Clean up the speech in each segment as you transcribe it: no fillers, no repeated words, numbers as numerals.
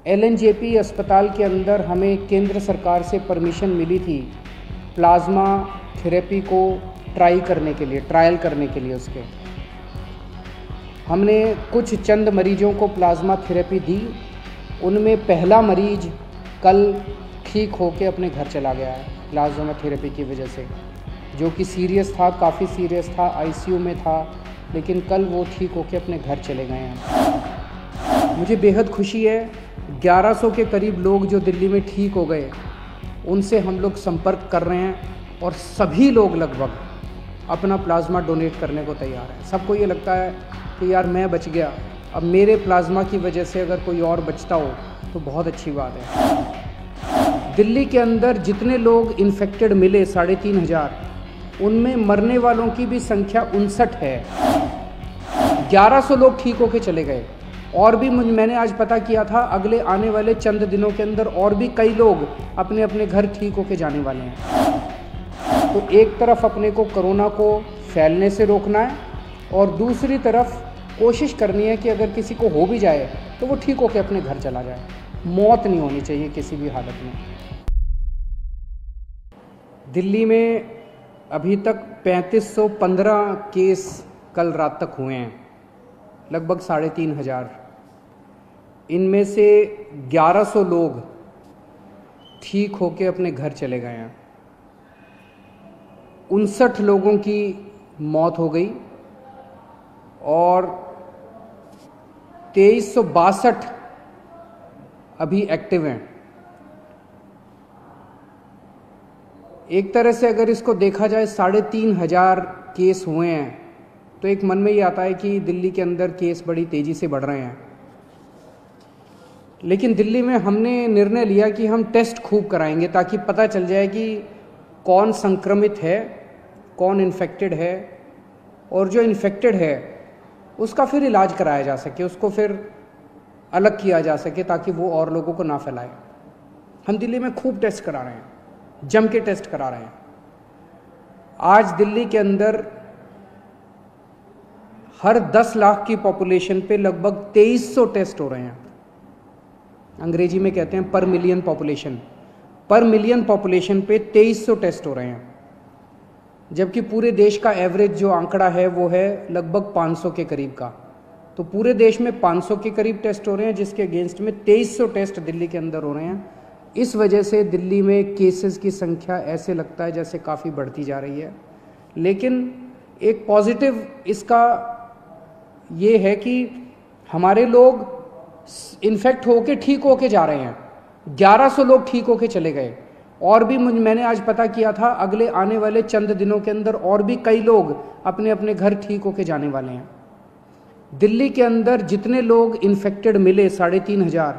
LNJP अस्पताल के अंदर हमें केंद्र सरकार से परमिशन मिली थी प्लाज्मा थेरेपी को ट्रायल करने के लिए उसके हमने कुछ चंद मरीजों को प्लाज्मा थेरेपी दी। उनमें पहला मरीज कल ठीक होके अपने घर चला गया है प्लाज्मा थेरेपी की वजह से, जो कि सीरियस था, काफ़ी सीरियस था, आईसीयू में था, लेकिन कल वो ठीक होके अपने घर चले गए हैं। मुझे बेहद खुशी है। 1100 के करीब लोग जो दिल्ली में ठीक हो गए उनसे हम लोग संपर्क कर रहे हैं और सभी लोग लगभग अपना प्लाज्मा डोनेट करने को तैयार हैं। सबको ये लगता है कि यार मैं बच गया, अब मेरे प्लाज्मा की वजह से अगर कोई और बचता हो तो बहुत अच्छी बात है। दिल्ली के अंदर जितने लोग इन्फेक्टेड मिले 3500, उनमें मरने वालों की भी संख्या 59 है। 1100 लोग ठीक होके चले गए और भी मैंने आज पता किया था अगले आने वाले चंद दिनों के अंदर और भी कई लोग अपने अपने घर ठीक होके जाने वाले हैं। तो एक तरफ अपने को कोरोना को फैलने से रोकना है और दूसरी तरफ कोशिश करनी है कि अगर किसी को हो भी जाए तो वो ठीक होके अपने घर चला जाए। मौत नहीं होनी चाहिए किसी भी हालत में। दिल्ली में अभी तक 3515 केस कल रात तक हुए हैं, लगभग 3500। इनमें से 1100 लोग ठीक होके अपने घर चले गए हैं। 59 लोगों की मौत हो गई और 2362 अभी एक्टिव हैं। एक तरह से अगर इसको देखा जाए 3500 केस हुए हैं तो एक मन में ये आता है कि दिल्ली के अंदर केस बड़ी तेज़ी से बढ़ रहे हैं। लेकिन दिल्ली में हमने निर्णय लिया कि हम टेस्ट खूब कराएंगे ताकि पता चल जाए कि कौन संक्रमित है, कौन इन्फेक्टेड है, और जो इन्फेक्टेड है उसका फिर इलाज कराया जा सके, उसको फिर अलग किया जा सके ताकि वो और लोगों को ना फैलाए। हम दिल्ली में खूब टेस्ट करा रहे हैं, जम के टेस्ट करा रहे हैं। आज दिल्ली के अंदर हर 10 लाख की पॉपुलेशन पे लगभग 2300 टेस्ट हो रहे हैं। अंग्रेजी में कहते हैं पर मिलियन पॉपुलेशन पे 2300 टेस्ट हो रहे हैं, जबकि पूरे देश का एवरेज जो आंकड़ा है वो है लगभग 500 के करीब का। तो पूरे देश में 500 के करीब टेस्ट हो रहे हैं, जिसके अगेंस्ट में 2300 टेस्ट दिल्ली के अंदर हो रहे हैं। इस वजह से दिल्ली में केसेस की संख्या ऐसे लगता है जैसे काफ़ी बढ़ती जा रही है। लेकिन एक पॉजिटिव इसका ये है कि हमारे लोग इन्फेक्ट होके ठीक होके जा रहे हैं। 1100 लोग ठीक होके चले गए और भी मैंने आज पता किया था अगले आने वाले चंद दिनों के अंदर और भी कई लोग अपने अपने घर ठीक होके जाने वाले हैं। दिल्ली के अंदर जितने लोग इन्फेक्टेड मिले 3500,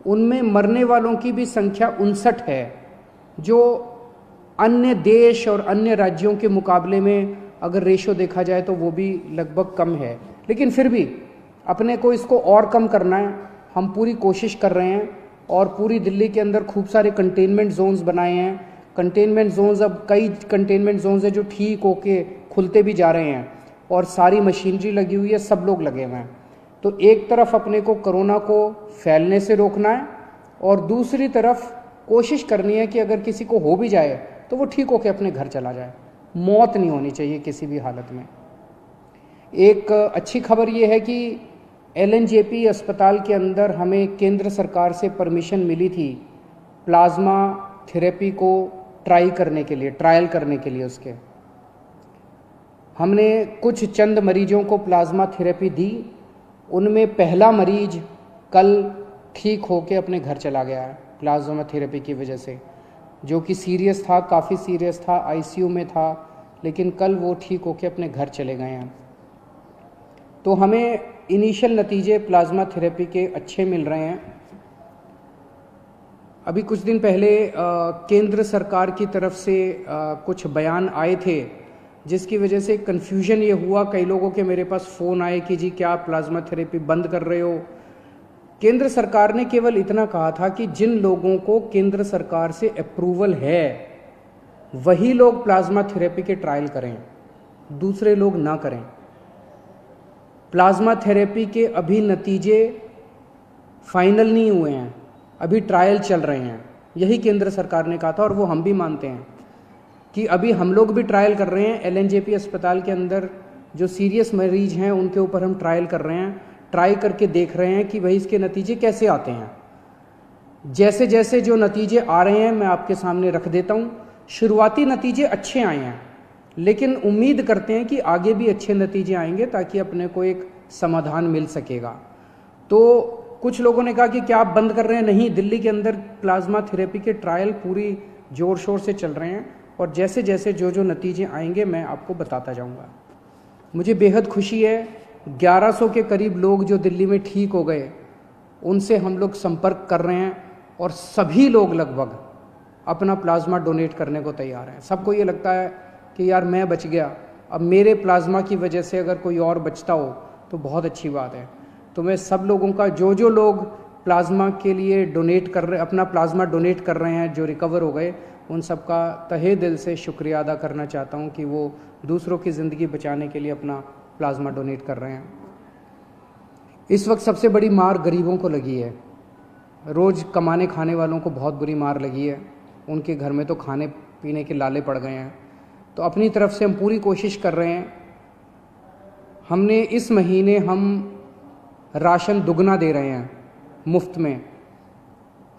उनमें मरने वालों की भी संख्या 59 है, जो अन्य देश और अन्य राज्यों के मुकाबले में अगर रेशो देखा जाए तो वो भी लगभग कम है। लेकिन फिर भी अपने को इसको और कम करना है। हम पूरी कोशिश कर रहे हैं और पूरी दिल्ली के अंदर खूब सारे कंटेनमेंट जोन्स बनाए हैं। कंटेनमेंट जोन्स, अब कई कंटेनमेंट जोन्स है जो ठीक होके खुलते भी जा रहे हैं और सारी मशीनरी लगी हुई है, सब लोग लगे हुए हैं। तो एक तरफ अपने को कोरोना को फैलने से रोकना है और दूसरी तरफ कोशिश करनी है कि अगर किसी को हो भी जाए तो वो ठीक होके अपने घर चला जाए। मौत नहीं होनी चाहिए किसी भी हालत में। एक अच्छी खबर ये है कि एलएनजेपी अस्पताल के अंदर हमें केंद्र सरकार से परमिशन मिली थी प्लाज्मा थेरेपी को ट्रायल करने के लिए उसके हमने कुछ चंद मरीजों को प्लाज्मा थेरेपी दी। उनमें पहला मरीज कल ठीक होके अपने घर चला गया है प्लाज्मा थेरेपी की वजह से, जो कि सीरियस था, काफ़ी सीरियस था, आईसीयू में था, लेकिन कल वो ठीक होके अपने घर चले गए हैं। तो हमें इनिशियल नतीजे प्लाज्मा थेरेपी के अच्छे मिल रहे हैं। अभी कुछ दिन पहले केंद्र सरकार की तरफ से कुछ बयान आए थे जिसकी वजह से कन्फ्यूजन ये हुआ, कई लोगों के मेरे पास फ़ोन आए कि जी क्या आप प्लाज्मा थेरेपी बंद कर रहे हो। केंद्र सरकार ने केवल इतना कहा था कि जिन लोगों को केंद्र सरकार से अप्रूवल है वही लोग प्लाज्मा थेरेपी के ट्रायल करें, दूसरे लोग ना करें। प्लाज्मा थेरेपी के अभी नतीजे फाइनल नहीं हुए हैं, अभी ट्रायल चल रहे हैं। यही केंद्र सरकार ने कहा था और वो हम भी मानते हैं कि अभी हम लोग भी ट्रायल कर रहे हैं। एलएनजेपी अस्पताल के अंदर जो सीरियस मरीज हैं उनके ऊपर हम ट्रायल कर रहे हैं, ट्राई करके देख रहे हैं कि भाई इसके नतीजे कैसे आते हैं। जैसे जैसे जो नतीजे आ रहे हैं मैं आपके सामने रख देता हूँ। शुरुआती नतीजे अच्छे आए हैं, लेकिन उम्मीद करते हैं कि आगे भी अच्छे नतीजे आएंगे ताकि अपने को एक समाधान मिल सकेगा। तो कुछ लोगों ने कहा कि क्या आप बंद कर रहे हैं? नहीं, दिल्ली के अंदर प्लाज्मा थेरेपी के ट्रायल पूरी जोर शोर से चल रहे हैं और जैसे जैसे जो नतीजे आएंगे मैं आपको बताता जाऊंगा। मुझे बेहद खुशी है, 1100 के करीब लोग जो दिल्ली में ठीक हो गए उनसे हम लोग संपर्क कर रहे हैं और सभी लोग लगभग अपना प्लाज्मा डोनेट करने को तैयार हैं। सबको ये लगता है कि यार मैं बच गया, अब मेरे प्लाज्मा की वजह से अगर कोई और बचता हो तो बहुत अच्छी बात है। तो मैं सब लोगों का, जो लोग प्लाज्मा के लिए डोनेट कर रहे, अपना प्लाज्मा डोनेट कर रहे हैं, जो रिकवर हो गए, उन सब का तहे दिल से शुक्रिया अदा करना चाहता हूं कि वो दूसरों की ज़िंदगी बचाने के लिए अपना प्लाज्मा डोनेट कर रहे हैं। इस वक्त सबसे बड़ी मार गरीबों को लगी है। रोज़ कमाने खाने वालों को बहुत बुरी मार लगी है, उनके घर में तो खाने पीने के लाले पड़ गए हैं। तो अपनी तरफ से हम पूरी कोशिश कर रहे हैं। हमने इस महीने हम राशन दुगना दे रहे हैं मुफ्त में।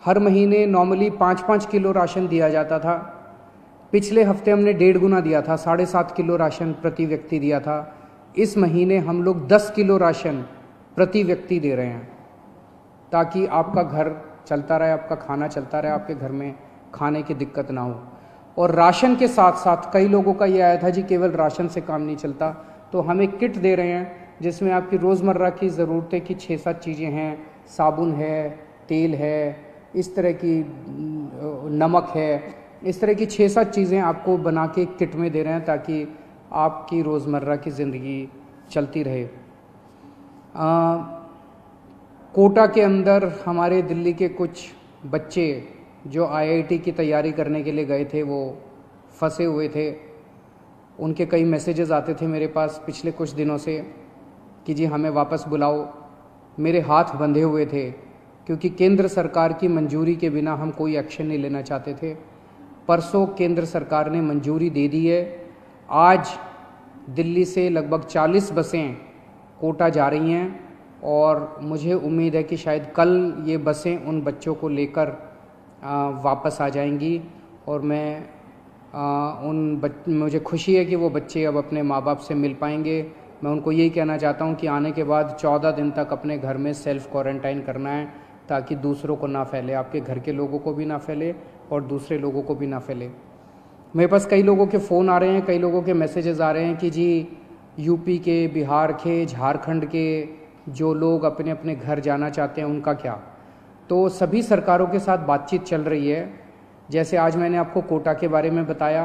हर महीने नॉर्मली 5-5 किलो राशन दिया जाता था, पिछले हफ्ते हमने 1.5 गुना दिया था, 7.5 किलो राशन प्रति व्यक्ति दिया था। इस महीने हम लोग 10 किलो राशन प्रति व्यक्ति दे रहे हैं ताकि आपका घर चलता रहे, आपका खाना चलता रहे, आपके घर में खाने की दिक्कत ना हो। और राशन के साथ साथ कई लोगों का ये आया था जी केवल राशन से काम नहीं चलता, तो हम एक किट दे रहे हैं जिसमें आपकी रोज़मर्रा की ज़रूरतें की 6-7 चीज़ें हैं। साबुन है, तेल है, इस तरह की नमक है, इस तरह की 6-7 चीज़ें आपको बना के किट में दे रहे हैं ताकि आपकी रोज़मर्रा की ज़िंदगी चलती रहे। कोटा के अंदर हमारे दिल्ली के कुछ बच्चे जो आईआईटी की तैयारी करने के लिए गए थे वो फंसे हुए थे। उनके कई मैसेजेस आते थे मेरे पास पिछले कुछ दिनों से कि जी हमें वापस बुलाओ। मेरे हाथ बंधे हुए थे क्योंकि केंद्र सरकार की मंजूरी के बिना हम कोई एक्शन नहीं लेना चाहते थे। परसों केंद्र सरकार ने मंजूरी दे दी है। आज दिल्ली से लगभग 40 बसें कोटा जा रही हैं और मुझे उम्मीद है कि शायद कल ये बसें उन बच्चों को लेकर वापस आ जाएंगी। और मुझे खुशी है कि वो बच्चे अब अपने माँ बाप से मिल पाएंगे। मैं उनको यही कहना चाहता हूँ कि आने के बाद 14 दिन तक अपने घर में सेल्फ क्वारंटाइन करना है ताकि दूसरों को ना फैले, आपके घर के लोगों को भी ना फैले और दूसरे लोगों को भी ना फैले। मेरे पास कई लोगों के फ़ोन आ रहे हैं, कई लोगों के मैसेजेस आ रहे हैं कि जी यूपी के, बिहार के, झारखंड के जो लोग अपने अपने घर जाना चाहते हैं उनका क्या। तो सभी सरकारों के साथ बातचीत चल रही है। जैसे आज मैंने आपको कोटा के बारे में बताया,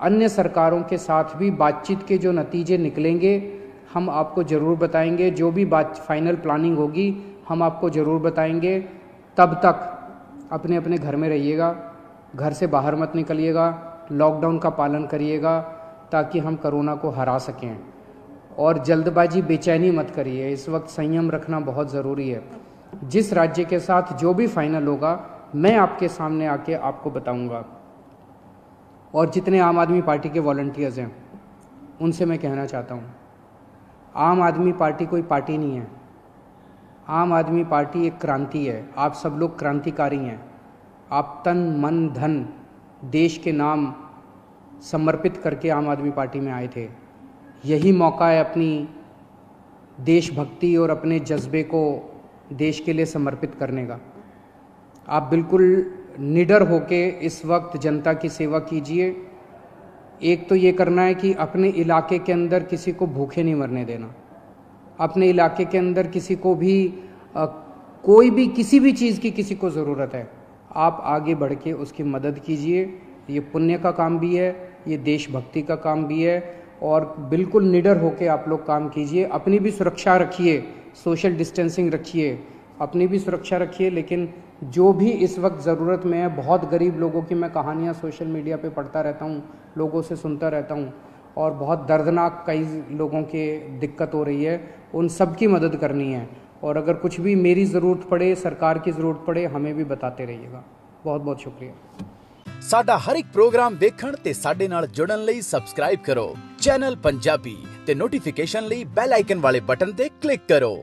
अन्य सरकारों के साथ भी बातचीत के जो नतीजे निकलेंगे हम आपको ज़रूर बताएंगे। जो भी बात फाइनल प्लानिंग होगी हम आपको ज़रूर बताएंगे। तब तक अपने अपने घर में रहिएगा, घर से बाहर मत निकलिएगा, लॉकडाउन का पालन करिएगा ताकि हम कोरोना को हरा सकें। और जल्दबाजी, बेचैनी मत करिए, इस वक्त संयम रखना बहुत ज़रूरी है। जिस राज्य के साथ जो भी फाइनल होगा मैं आपके सामने आके आपको बताऊंगा। और जितने आम आदमी पार्टी के वॉलंटियर्स हैं उनसे मैं कहना चाहता हूँ, आम आदमी पार्टी कोई पार्टी नहीं है। आम आदमी पार्टी एक क्रांति है। आप सब लोग क्रांतिकारी हैं। आप तन मन धन देश के नाम समर्पित करके आम आदमी पार्टी में आए थे। यही मौका है अपनी देशभक्ति और अपने जज्बे को देश के लिए समर्पित करने का। आप बिल्कुल निडर होके इस वक्त जनता की सेवा कीजिए। एक तो ये करना है कि अपने इलाके के अंदर किसी को भूखे नहीं मरने देना। अपने इलाके के अंदर किसी को भी कोई भी किसी भी चीज़ की किसी को ज़रूरत है, आप आगे बढ़ के उसकी मदद कीजिए। ये पुण्य का काम भी है, ये देशभक्ति का काम भी है। और बिल्कुल निडर होके आप लोग काम कीजिए। अपनी भी सुरक्षा रखिए, सोशल डिस्टेंसिंग रखिए, अपनी भी सुरक्षा रखिए। लेकिन जो भी इस वक्त ज़रूरत में है, बहुत गरीब लोगों की मैं कहानियाँ सोशल मीडिया पे पढ़ता रहता हूँ, लोगों से सुनता रहता हूँ और बहुत दर्दनाक कई लोगों के दिक्कत हो रही है, उन सब की मदद करनी है। और अगर कुछ भी मेरी ज़रूरत पड़े, सरकार की ज़रूरत पड़े, हमें भी बताते रहिएगा। बहुत बहुत शुक्रिया। साडा हर एक प्रोग्राम देखण ते साडे नाल जुड़न लई सबसक्राइब करो चैनल पंजाबी ते नोटिफिकेशन लई बेल आइकन वाले बटन ते क्लिक करो।